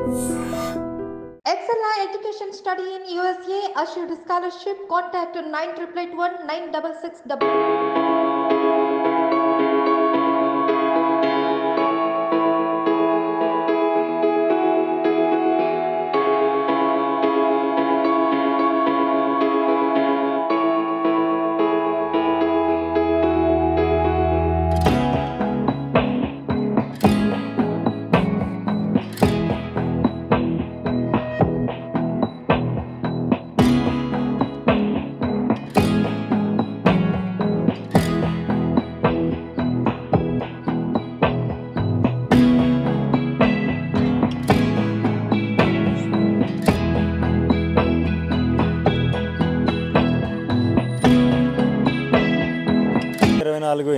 Excella Education Study in USA assured scholarship. Contact 9881 966.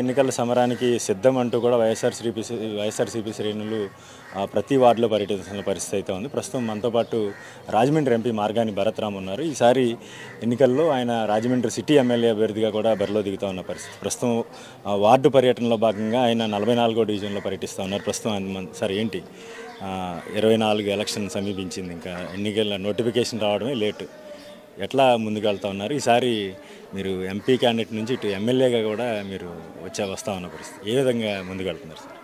ఎన్నికల సమరానికి సిద్ధం అంటూ కూడా వైఎస్ఆర్సీపీ శ్రేణులు ప్రతి వార్డులో పర్యటిస్తున్న పరిస్థితి అయితే ఉంది. ప్రస్తుతం మనతో పాటు రాజమండ్రి ఎంపీ మార్గాని భరత్రామ్ ఉన్నారు. ఈసారి ఎన్నికల్లో ఆయన రాజమండ్రి సిటీ ఎమ్మెల్యే అభ్యర్థిగా కూడా బరిలో దిగుతూ ఉన్న పరిస్థితి. ప్రస్తుతం వార్డు పర్యటనలో భాగంగా ఆయన 44వ డివిజన్లో పర్యటిస్తూ ఉన్నారు. ప్రస్తుతం సార్ ఏంటి 24 ఎలక్షన్ సమీపించింది, ఇంకా ఎన్నికల నోటిఫికేషన్ రావడమే లేటు. ఎట్లా ముందుకు వెళ్తూ ఉన్నారు? ఈసారి మీరు ఎంపీ క్యాండిడేట్ నుంచి ఇటు ఎమ్మెల్యేగా కూడా మీరు వస్తూ ఉన్న పరిస్థితి, ఏ విధంగా ముందుకు వెళ్తున్నారు సార్?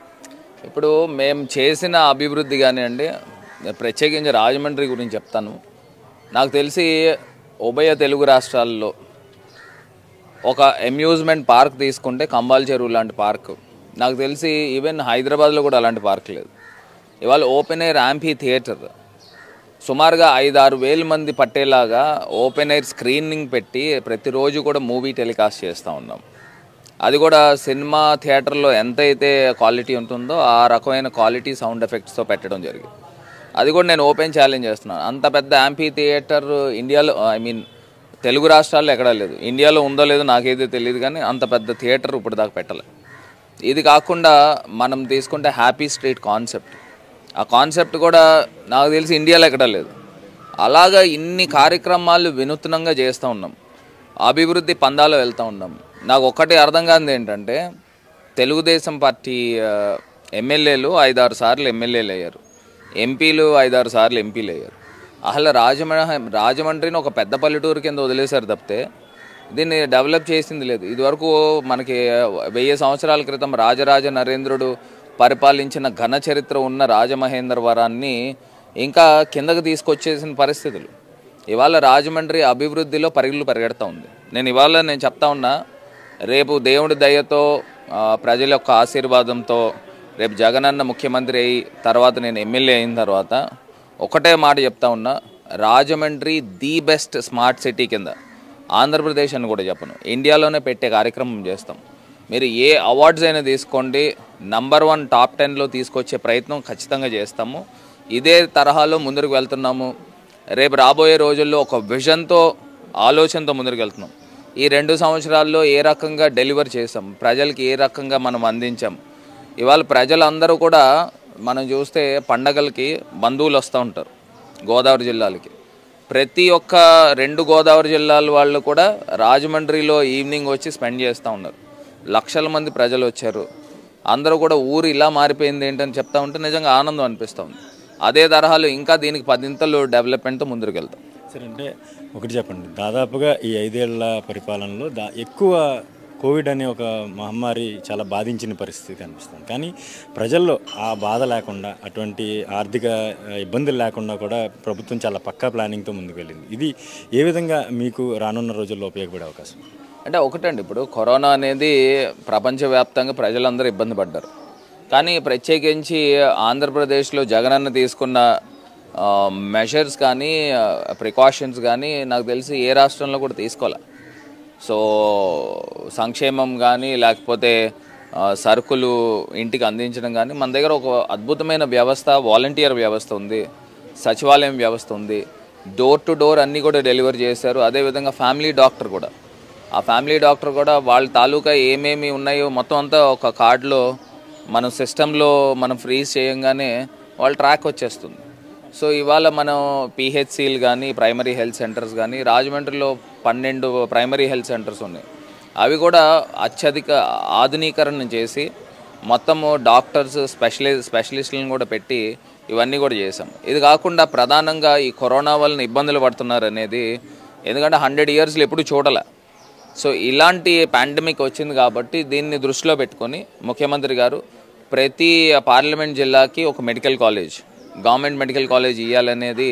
ఇప్పుడు మేము చేసిన అభివృద్ధి కానివ్వండి, ప్రత్యేకించి రాజమండ్రి గురించి చెప్తాను. నాకు తెలిసి ఉభయ తెలుగు రాష్ట్రాల్లో ఒక అమ్యూజ్మెంట్ పార్క్ తీసుకుంటే కంబాల్ చెరువు లాంటి పార్క్, నాకు తెలిసి ఈవెన్ హైదరాబాద్లో కూడా అలాంటి పార్క్ లేదు. ఇవాళ ఓపెన్ ఎయిర్ యాంఫీ థియేటర్ సుమారుగా 5-6 వేల మంది పట్టేలాగా ఓపెన్ ఎయిర్ స్క్రీనింగ్ పెట్టి ప్రతిరోజు కూడా మూవీ టెలికాస్ట్ చేస్తూ ఉన్నాం. అది కూడా సినిమా థియేటర్లో ఎంతైతే క్వాలిటీ ఉంటుందో ఆ రకమైన క్వాలిటీ సౌండ్ ఎఫెక్ట్స్తో పెట్టడం జరిగింది. అది కూడా నేను ఓపెన్ ఛాలెంజ్ చేస్తున్నాను. అంత పెద్ద యాంఫీ థియేటర్ ఇండియాలో, తెలుగు రాష్ట్రాల్లో ఎక్కడా లేదు. ఇండియాలో ఉందో లేదో నాకైతే తెలియదు, కానీ అంత పెద్ద థియేటర్ ఇప్పుడు దాకా పెట్టలేదు. ఇది కాకుండా మనం తీసుకుంటే హ్యాపీ స్ట్రీట్ కాన్సెప్ట్, ఆ కాన్సెప్ట్ కూడా నాకు తెలిసి ఇండియాలో ఎక్కడా లేదు. అలాగా ఇన్ని కార్యక్రమాలు వినూత్నంగా చేస్తూ ఉన్నాం, అభివృద్ధి పందాలో వెళ్తూ ఉన్నాం. నాకు ఒక్కటి అర్థం కానిది ఏంటంటే, తెలుగుదేశం పార్టీ ఎమ్మెల్యేలు 5-6 సార్లు ఎమ్మెల్యేలు అయ్యారు, ఎంపీలు 5-6 సార్లు ఎంపీలు అయ్యారు. అసలు రాజమండ్రిని ఒక పెద్ద పల్లెటూరు కింద వదిలేశారు తప్పితే దీన్ని డెవలప్ చేసింది లేదు. ఇదివరకు మనకి 1000 సంవత్సరాల క్రితం రాజరాజ నరేంద్రుడు పరిపాలించిన ఘన చరిత్ర ఉన్న రాజమహేంద్రవరాన్ని ఇంకా కిందకు తీసుకొచ్చేసిన పరిస్థితులు. ఇవాళ రాజమండ్రి అభివృద్ధిలో పరిగెడుతూ ఉంది. నేను చెప్తా ఉన్నా, రేపు దేవుడి దయతో ప్రజల యొక్క ఆశీర్వాదంతో రేపు జగనన్న ముఖ్యమంత్రి అయ్యి తర్వాత నేను ఎమ్మెల్యే అయిన తర్వాత ఒకటే మాట చెప్తా ఉన్నా, Rajahmundry the best smart city కింద, ఆంధ్రప్రదేశ్ అని కూడా చెప్పను, ఇండియాలోనే పెట్టే కార్యక్రమం చేస్తాం. మీరు ఏ అవార్డ్స్ అయినా తీసుకోండి, నంబర్ 1 టాప్ 10లో తీసుకొచ్చే ప్రయత్నం ఖచ్చితంగా చేస్తాము. ఇదే తరహాలో ముందుకు వెళ్తున్నాము. రేపు రాబోయే రోజుల్లో ఒక విజన్తో, ఆలోచనతో ముందుకు వెళ్తున్నాం. ఈ 2 సంవత్సరాల్లో ఏ రకంగా డెలివర్ చేసాం, ప్రజలకి ఏ రకంగా మనం అందించాం. ఇవాళ ప్రజలందరూ కూడా మనం చూస్తే పండగలకి బంధువులు వస్తూ ఉంటారు గోదావరి జిల్లాలకి. ప్రతి ఒక్క 2 గోదావరి జిల్లాల వాళ్ళు కూడా రాజమండ్రిలో ఈవినింగ్ వచ్చి స్పెండ్ చేస్తూ ఉన్నారు. లక్షల మంది ప్రజలు వచ్చారు. అందరూ కూడా ఊరు ఇలా మారిపోయింది ఏంటని చెప్తా ఉంటే నిజంగా ఆనందం అనిపిస్తూ ఉంది. అదే తరహాలో ఇంకా దీనికి 10 ఇంతలు డెవలప్మెంట్తో ముందుకు వెళ్తాం. సరే, అంటే ఒకటి చెప్పండి, దాదాపుగా ఈ 5 ఏళ్ల పరిపాలనలో ఎక్కువ కోవిడ్ అనే ఒక మహమ్మారి చాలా బాధించిన పరిస్థితి కనిపిస్తుంది. కానీ ప్రజల్లో ఆ బాధ లేకుండా, అటువంటి ఆర్థిక ఇబ్బందులు లేకుండా కూడా ప్రభుత్వం చాలా పక్కా ప్లానింగ్తో ముందుకు వెళ్ళింది. ఇది ఏ విధంగా మీకు రానున్న రోజుల్లో ఉపయోగపడే అవకాశం? అంటే ఒకటండి, ఇప్పుడు కరోనా అనేది ప్రపంచవ్యాప్తంగా ప్రజలందరూ ఇబ్బంది పడ్డారు. కానీ ప్రత్యేకించి ఆంధ్రప్రదేశ్లో జగనన్న తీసుకున్న మెషర్స్ కానీ ప్రికాషన్స్ కానీ నాకు తెలిసి ఏ రాష్ట్రంలో కూడా తీసుకోవాలి. సో సంక్షేమం కానీ లేకపోతే సరుకులు ఇంటికి అందించడం కానీ మన దగ్గర ఒక అద్భుతమైన వ్యవస్థ, వాలంటీర్ వ్యవస్థ ఉంది, సచివాలయం వ్యవస్థ ఉంది, డోర్ టు డోర్ అన్నీ కూడా డెలివరీ చేశారు. అదేవిధంగా ఫ్యామిలీ డాక్టర్ కూడా, ఆ ఫ్యామిలీ డాక్టర్ కూడా వాళ్ళ తాలూకా ఏమేమి ఉన్నాయో మొత్తం అంతా ఒక కార్డులో మనం సిస్టంలో మనం ఫ్రీజ్ చేయంగానే వాళ్ళ ట్రాక్ వచ్చేస్తుంది. సో ఇవాళ మనం పిహెచ్సిలు కానీ ప్రైమరీ హెల్త్ సెంటర్స్ కానీ, రాజమండ్రిలో 12 ప్రైమరీ హెల్త్ సెంటర్స్ ఉన్నాయి. అవి కూడా అత్యధిక ఆధునీకరణ చేసి మొత్తము డాక్టర్స్ స్పెషలిస్టులను కూడా పెట్టి ఇవన్నీ కూడా చేసాం. ఇది కాకుండా ప్రధానంగా ఈ కరోనా వలన ఇబ్బందులు పడుతున్నారు అనేది, ఎందుకంటే 100 ఇయర్స్లో ఎప్పుడు చూడలే. సో ఇలాంటి పాండమిక్ వచ్చింది కాబట్టి దీన్ని దృష్టిలో పెట్టుకొని ముఖ్యమంత్రి గారు ప్రతి పార్లమెంట్ జిల్లాకి ఒక medical college, government medical college ఇవ్వాలనేది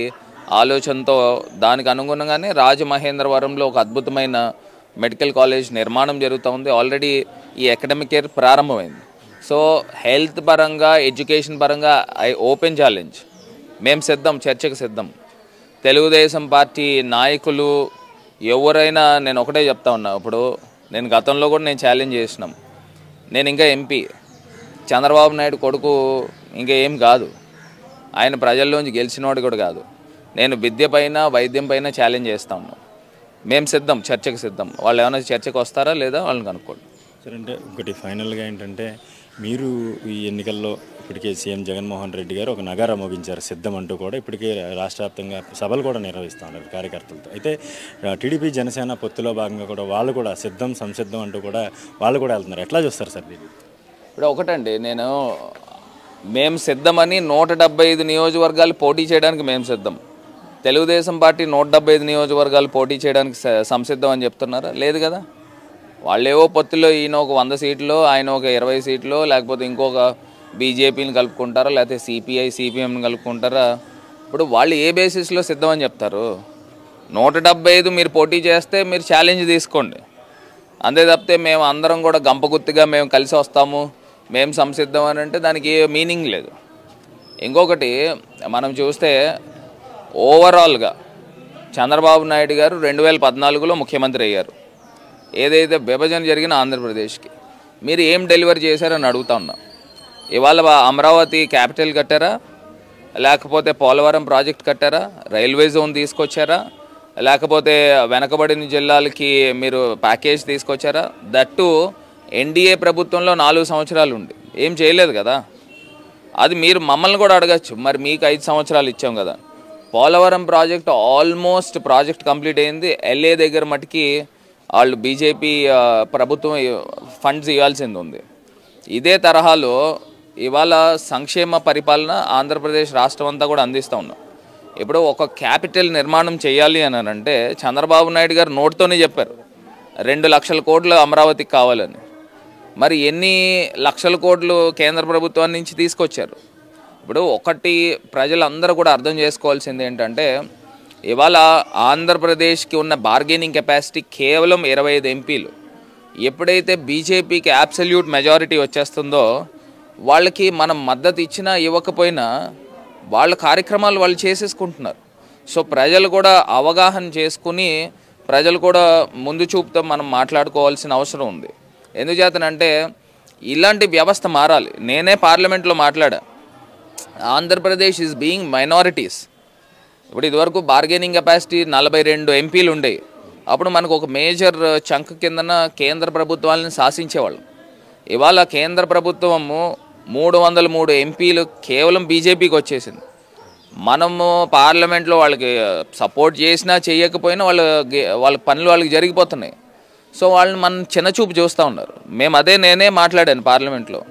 ఆలోచనతో, దానికి అనుగుణంగానే రాజమహేంద్రవరంలో ఒక అద్భుతమైన మెడికల్ కాలేజ్ నిర్మాణం జరుగుతూ ఉంది. ఆల్రెడీ ఈ అకాడమిక్ ఇయర్ ప్రారంభమైంది. సో హెల్త్ పరంగా, ఎడ్యుకేషన్ పరంగా ఓపెన్ ఛాలెంజ్, మేము సిద్ధం, చర్చకు సిద్ధం. తెలుగుదేశం పార్టీ నాయకులు ఎవరైనా, నేను ఒకటే చెప్తా ఉన్నా, ఇప్పుడు నేను గతంలో కూడా నేను ఛాలెంజ్ చేసినాం. నేను ఇంకా ఎంపీ, చంద్రబాబు నాయుడు కొడుకు ఇంకా ఏం కాదు, ఆయన ప్రజల్లోంచి గెలిచినవాడు కూడా కాదు. నేను విద్య పైన, వైద్యం పైన ఛాలెంజ్ చేస్తా ఉన్నాం. మేము సిద్ధం, చర్చకు సిద్ధం. వాళ్ళు ఏమైనా చర్చకు వస్తారా లేదా వాళ్ళని కనుక్కోండి. సరే, అంటే ఒకటి ఫైనల్గా ఏంటంటే, మీరు ఈ ఎన్నికల్లో ఇప్పటికే సీఎం జగన్మోహన్ రెడ్డి గారు ఒక నగారా మోగించారు సిద్ధం అంటూ కూడా. ఇప్పటికే రాష్ట్ర వ్యాప్తంగా సభలు కూడా నిర్వహిస్తూ ఉన్నారు కార్యకర్తలతో. అయితే టీడీపీ జనసేన పొత్తులో భాగంగా కూడా వాళ్ళు కూడా సిద్ధం, సంసిద్ధం అంటూ కూడా వాళ్ళు కూడా వెళ్తున్నారు. ఎట్లా చూస్తారు సార్ దీన్ని? ఇప్పుడు ఒకటండి, మేము సిద్ధమని 175 నియోజకవర్గాలు పోటీ చేయడానికి మేము సిద్ధం. తెలుగుదేశం పార్టీ 175 నియోజకవర్గాలు పోటీ చేయడానికి సంసిద్ధం అని చెప్తున్నారా? లేదు కదా. వాళ్ళేవో పొత్తులో ఈయన ఒక 100 సీట్లు, ఆయన ఒక 20 సీట్లు, లేకపోతే ఇంకొక బీజేపీని కలుపుకుంటారా, లేకపోతే సిపిఐ సిపిఎంని కలుపుకుంటారా? ఇప్పుడు వాళ్ళు ఏ బేసిస్లో సిద్ధం అని చెప్తారు? 175 మీరు పోటీ చేస్తే మీరు ఛాలెంజ్ తీసుకోండి, అంతే తప్పితే మేము అందరం కూడా గంపగుత్తిగా మేము కలిసి వస్తాము, మేము సంసిద్ధం అని అంటే దానికి ఏ మీనింగ్ లేదు. ఇంకొకటి మనం చూస్తే ఓవరాల్గా చంద్రబాబు నాయుడు గారు 2014లో ముఖ్యమంత్రి అయ్యారు. ఏదైతే విభజన జరిగిన ఆంధ్రప్రదేశ్కి మీరు ఏం డెలివరీ చేశారని అడుగుతా ఉన్నా. ఇవాళ అమరావతి క్యాపిటల్ కట్టారా, లేకపోతే పోలవరం ప్రాజెక్ట్ కట్టారా, రైల్వే జోన్ తీసుకొచ్చారా, లేకపోతే వెనకబడిన జిల్లాలకి మీరు ప్యాకేజ్ తీసుకొచ్చారా? దట్టు ఎన్డీఏ ప్రభుత్వంలో 4 సంవత్సరాలు ఉండి ఏం చేయలేదు కదా. అది మీరు మమ్మల్ని కూడా అడగచ్చు, మరి మీకు 5 సంవత్సరాలు ఇచ్చాం కదా. Polavaram project almost project complete అయింది. ఎల్ఏ దగ్గర మటుకి వాళ్ళు బీజేపీ ప్రభుత్వం ఫండ్స్ ఇవ్వాల్సింది ఉంది. ఇదే తరహాలో ఇవాళ సంక్షేమ పరిపాలన ఆంధ్రప్రదేశ్ రాష్ట్రం అంతా కూడా అందిస్తూ ఉన్నాం. ఇప్పుడు ఒక క్యాపిటల్ నిర్మాణం చేయాలి అని అంటే చంద్రబాబు నాయుడు గారు నోటితోనే చెప్పారు 2 లక్షల కోట్లు అమరావతికి కావాలని. మరి ఎన్ని లక్షల కోట్లు కేంద్ర ప్రభుత్వం నుంచి తీసుకొచ్చారు? ఇప్పుడు ఒకటి ప్రజలందరూ కూడా అర్థం చేసుకోవాల్సింది ఏంటంటే, ఇవాళ ఆంధ్రప్రదేశ్కి ఉన్న బార్గెనింగ్ కెపాసిటీ కేవలం 25 ఎంపీలు. ఎప్పుడైతే బీజేపీకి అబ్సల్యూట్ మెజారిటీ వచ్చేస్తుందో వాళ్ళకి మనం మద్దతు ఇచ్చినా ఇవ్వకపోయినా వాళ్ళ కార్యక్రమాలు వాళ్ళు చేసేసుకుంటున్నారు. సో ప్రజలు కూడా అవగాహన చేసుకుని ప్రజలు కూడా ముందు చూపుతో మనం మాట్లాడుకోవాల్సిన అవసరం ఉంది. ఎందుచేతనంటే ఇలాంటి వ్యవస్థ మారాలి. నేనే పార్లమెంట్లో మాట్లాడా, ఆంధ్రప్రదేశ్ ఈజ్ బీయింగ్ మైనారిటీస్. ఇప్పుడు ఇదివరకు బార్గెనింగ్ కెపాసిటీ 42 ఎంపీలు ఉండేవి. అప్పుడు మనకు ఒక మేజర్ చంక్ కిందన కేంద్ర ప్రభుత్వాలను శాసించేవాళ్ళం. ఇవాళ కేంద్ర ప్రభుత్వము 303 ఎంపీలు కేవలం బీజేపీకి వచ్చేసింది. మనము పార్లమెంట్లో వాళ్ళకి సపోర్ట్ చేసినా చేయకపోయినా వాళ్ళ పనులు వాళ్ళకి జరిగిపోతున్నాయి. సో వాళ్ళని మనం చిన్నచూపు చూస్తూ ఉన్నారు. నేనే మాట్లాడాను పార్లమెంట్లో.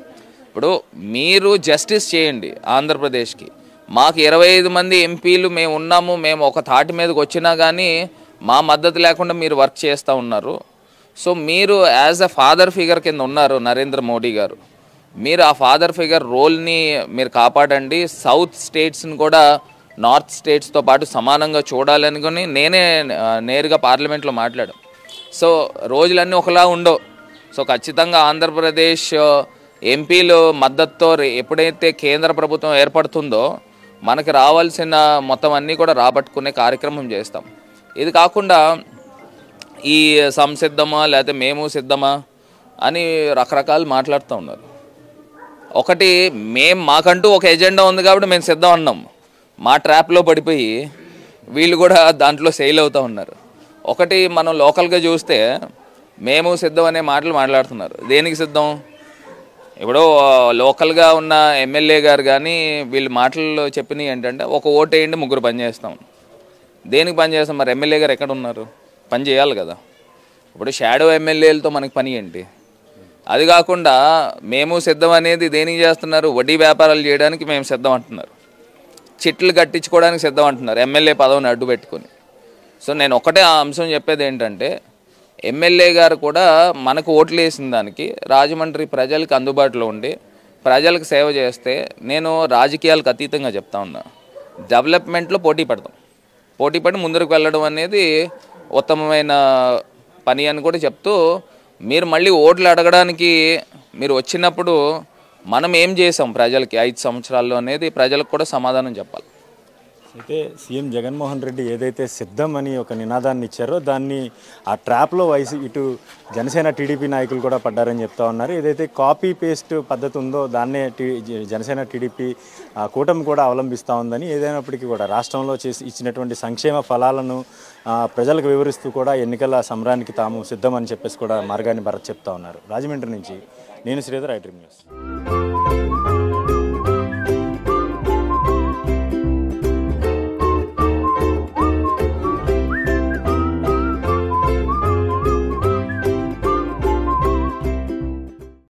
ఇప్పుడు మీరు జస్టిస్ చేయండి ఆంధ్రప్రదేశ్కి. మాకు 25 మంది ఎంపీలు మేము ఉన్నాము, మేము ఒక తాటి మీదకి వచ్చినా కానీ మా మద్దతు లేకుండా మీరు వర్క్ చేస్తూ ఉన్నారు. సో మీరు యాజ్ అ ఫాదర్ ఫిగర్ కింద ఉన్నారు నరేంద్ర మోడీ గారు. మీరు ఆ ఫాదర్ ఫిగర్ రోల్ని మీరు కాపాడండి. సౌత్ స్టేట్స్ని కూడా నార్త్ స్టేట్స్తో పాటు సమానంగా చూడాలనుకుని నేనే నేరుగా పార్లమెంట్లో మాట్లాడాను. సో రోజులన్నీ ఒకలా ఉండవు. సో ఖచ్చితంగా ఆంధ్రప్రదేశ్ ఎంపీలు మద్దతుతో ఎప్పుడైతే కేంద్ర ప్రభుత్వం ఏర్పడుతుందో మనకి రావాల్సిన మొత్తం అన్నీ కూడా రాబట్టుకునే కార్యక్రమం చేస్తాం. ఇది కాకుండా ఈ సంసిద్ధమా లేకపోతే మేము సిద్ధమా అని రకరకాలు మాట్లాడుతూ ఉన్నారు. ఒకటి, మాకంటూ ఒక ఎజెండా ఉంది కాబట్టి మేము సిద్ధం అన్నాం. మా ట్రాప్లో పడిపోయి వీళ్ళు కూడా దాంట్లో సెయిల్ అవుతూ ఉన్నారు. ఒకటి, మనం లోకల్గా చూస్తే మేము సిద్ధం అనే మాటలు మాట్లాడుతున్నారు. దేనికి సిద్ధం? ఇప్పుడు లోకల్గా ఉన్న ఎమ్మెల్యే గారు కానీ వీళ్ళు మాటల్లో చెప్పినవి ఏంటంటే, ఒక ఓటు వేయండి 3 పని చేస్తాం. దేనికి పని చేస్తాం? మరి ఎమ్మెల్యే గారు ఎక్కడ ఉన్నారు? పని చేయాలి కదా. ఇప్పుడు షాడో ఎమ్మెల్యేలతో మనకి పని ఏంటి? అది కాకుండా మేము సిద్ధం అనేది దేనికి చేస్తున్నారు? వడ్డీ వ్యాపారాలు చేయడానికి మేము సిద్ధం అంటున్నారు. చిట్లు కట్టించుకోవడానికి సిద్ధం అంటున్నారు ఎమ్మెల్యే పదవిని అడ్డు పెట్టుకొని. సో నేను ఒకటే ఆ అంశం చెప్పేది ఏంటంటే, ఎమ్మెల్యే గారు కూడా మనకు ఓట్లు వేసిన దానికి రాజమండ్రి ప్రజలకు అందుబాటులో ఉండి ప్రజలకు సేవ చేస్తే, నేను రాజకీయాలకు అతీతంగా చెప్తా ఉన్నా, డెవలప్మెంట్లో పోటీ పడి ముందుకు వెళ్ళడం అనేది ఉత్తమమైన పని అని కూడా చెప్తూ, మీరు మళ్ళీ ఓట్లు అడగడానికి మీరు వచ్చినప్పుడు మనం ఏం చేసాం ప్రజలకి 5 సంవత్సరాల్లో అనేది ప్రజలకు కూడా సమాధానం చెప్పాలి. అయితే సీఎం జగన్మోహన్ రెడ్డి ఏదైతే సిద్ధం అని ఒక నినాదాన్ని ఇచ్చారో దాన్ని ఆ ట్రాప్లో ఇటు జనసేన టీడీపీ నాయకులు కూడా పడ్డారని చెప్తా ఉన్నారు. ఏదైతే కాపీ పేస్ట్ పద్ధతి ఉందో దాన్నే జనసేన టీడీపీ కూటమి కూడా అవలంబిస్తూ ఉందని, ఏదైనప్పటికీ కూడా రాష్ట్రంలో ఇచ్చినటువంటి సంక్షేమ ఫలాలను ప్రజలకు వివరిస్తూ కూడా ఎన్నికల సమరానికి తాము సిద్ధమని చెప్పేసి కూడా మార్గాన్ని భరత్ చెప్తా ఉన్నారు. రాజమండ్రి నుంచి నేను శ్రీధర్, ఐ డ్రీమ్ న్యూస్.